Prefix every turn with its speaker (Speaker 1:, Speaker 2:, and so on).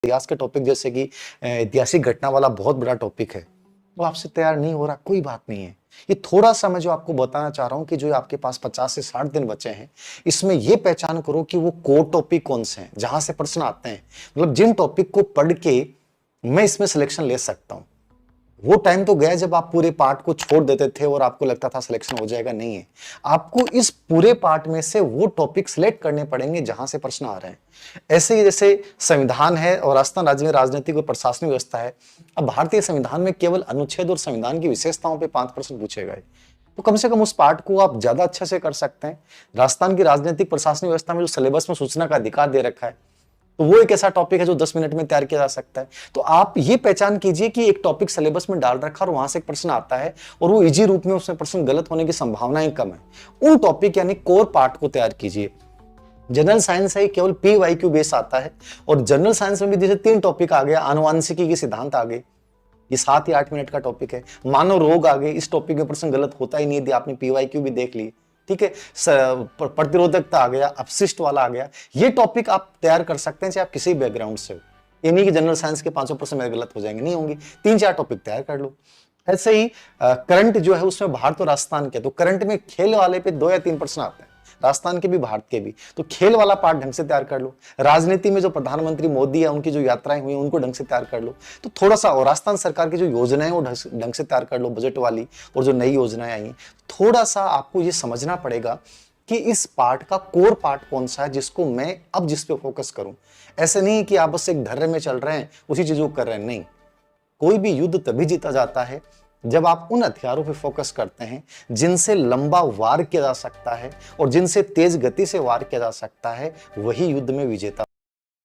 Speaker 1: इतिहास के टॉपिक जैसे कि ऐतिहासिक घटना वाला बहुत बड़ा टॉपिक है, वो आपसे तैयार नहीं हो रहा, कोई बात नहीं है। ये थोड़ा सा मैं जो आपको बताना चाह रहा हूं कि जो आपके पास 50 से 60 दिन बचे हैं, इसमें ये पहचान करो कि वो कोर टॉपिक कौन से हैं जहां से प्रश्न आते हैं। मतलब जिन टॉपिक को पढ़ के मैं इसमें सिलेक्शन ले सकता हूं। वो टाइम तो गया जब आप पूरे पार्ट को छोड़ देते थे और आपको लगता था सिलेक्शन हो जाएगा, नहीं है। आपको इस पूरे पार्ट में से वो टॉपिक सिलेक्ट करने पड़ेंगे जहां से प्रश्न आ रहे हैं। ऐसे ही जैसे संविधान है और राजस्थान राज्य में राजनीतिक और प्रशासनिक व्यवस्था है। अब भारतीय संविधान में केवल अनुच्छेद और संविधान की विशेषताओं पे 5 प्रश्न पूछे गए, तो कम से कम उस पार्ट को आप ज्यादा अच्छे से कर सकते हैं। राजस्थान की राजनीतिक प्रशासनिक व्यवस्था में जो सिलेबस में सूचना का अधिकार दे रखा है, तो वो एक ऐसा टॉपिक है जो 10 मिनट में तैयार किया जा सकता है। तो आप ये पहचान कीजिए कि एक टॉपिक सिलेबस में डाल रखा और वहां से एक प्रश्न आता है और वो इजी रूप में उसमें प्रश्न गलत होने की संभावनाएं कम है। उन टॉपिक यानी कोर पार्ट को तैयार कीजिए। जनरल साइंस है केवल PYQ बेस आता है, और जनरल साइंस में भी जैसे 3 टॉपिक आ गया, आनुवांशिकी के सिद्धांत आ गए, ये 7 या 8 मिनट का टॉपिक है। मानव रोग आ गए, इस टॉपिक में प्रश्न गलत होता ही नहीं यदि आपने PYQ भी देख ली, ठीक है। प्रतिरोधकता आ गया, अपशिष्ट वाला आ गया, ये टॉपिक आप तैयार कर सकते हैं चाहे आप किसी बैकग्राउंड से हो। ये नहीं कि जनरल साइंस के 500 प्रश्न मेरे गलत हो जाएंगे, नहीं होंगे। 3-4 टॉपिक तैयार कर लो। ऐसे ही करंट जो है उसमें भारत और राजस्थान के, तो करंट में खेल वाले पे 2 या 3 प्रश्न आते हैं, राजस्थान के भी भारत के भी, तो खेल वाला पार्ट ढंग से तैयार कर लो। राजनीति में जो प्रधानमंत्री मोदी है उनकी जो यात्राएं हुई उनको ढंग से तैयार कर लो। तो थोड़ा सा, और राजस्थान सरकार की जो योजनाएं वो ढंग से तैयार कर लो, बजट वाली, और जो नई योजनाएं आई हैं, थोड़ा सा आपको ये समझना पड़ेगा कि इस पार्ट का कोर पार्ट कौन सा है जिसको मैं अब जिस पे फोकस करूं। ऐसे नहीं कि आप बस एक धर्रे में चल रहे हैं, उसी चीजों को कर रहे हैं, नहीं। कोई भी युद्ध तभी जीता जाता है जब आप उन हथियारों पे फोकस करते हैं जिनसे लंबा वार किया जा सकता है और जिनसे तेज गति से वार किया जा सकता है, वही युद्ध में विजेता